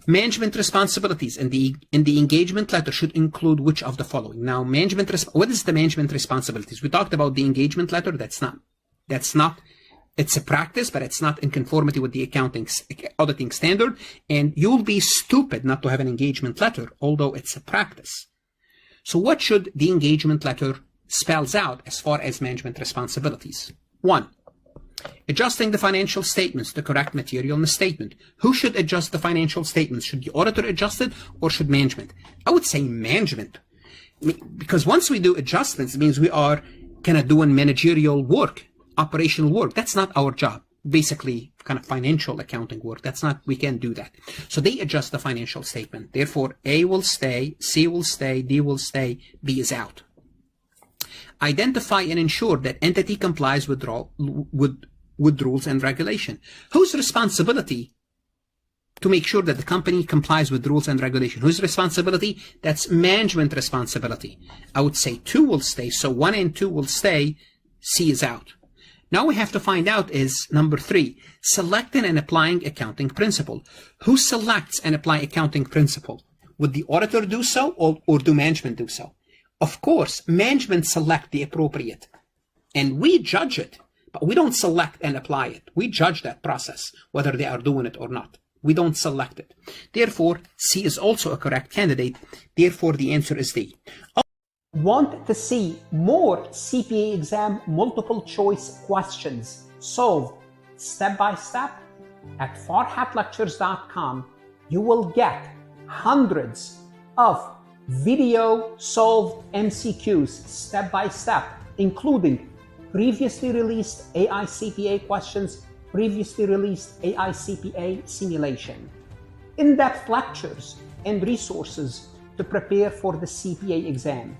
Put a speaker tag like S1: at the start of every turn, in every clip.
S1: Management responsibilities in the engagement letter should include which of the following? Now, what is the management responsibilities? We talked about the engagement letter. That's not, it's a practice, but it's not in conformity with the auditing standard. And you'll be stupid not to have an engagement letter, although it's a practice. So what should the engagement letter spells out as far as management responsibilities? 1. Adjusting the financial statements to correct material misstatement. Who should adjust the financial statements? Should the auditor adjust it or should management? I would say management, because once we do adjustments, it means we are kind of doing managerial work, operational work. That's not our job. Basically, kind of financial accounting work. We can't do that. So they adjust the financial statement. Therefore, A will stay, C will stay, D will stay, B is out. Identify and ensure that entity complies with rules and regulation. Whose responsibility to make sure that the company complies with rules and regulation? Whose responsibility? That's management responsibility. I would say 2 will stay. So 1 and 2 will stay. C is out. Now we have to find out is number 3, selecting and applying accounting principle. Who selects and apply accounting principle? Would the auditor do so or do management do so? Of course, management select the appropriate, and we judge it, but we don't select and apply it. We judge that process, whether they are doing it or not. We don't select it. Therefore, C is also a correct candidate. Therefore, the answer is D.
S2: Want to see more CPA exam multiple choice questions solved step by step? At farhatlectures.com, you will get hundreds of video solved MCQs step by step, including previously released AI CPA questions, previously released AI CPA simulation, in-depth lectures and resources to prepare for the CPA exam,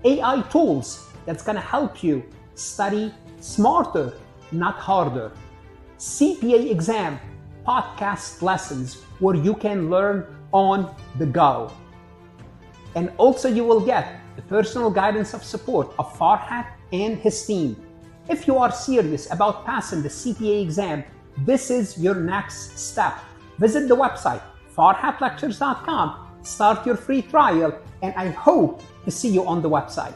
S2: AI tools that's going to help you study smarter, not harder, CPA exam podcast lessons where you can learn on the go. And also you will get the personal guidance of support of Farhat and his team. If you are serious about passing the CPA exam, this is your next step. Visit the website farhatlectures.com, start your free trial, and I hope to see you on the website.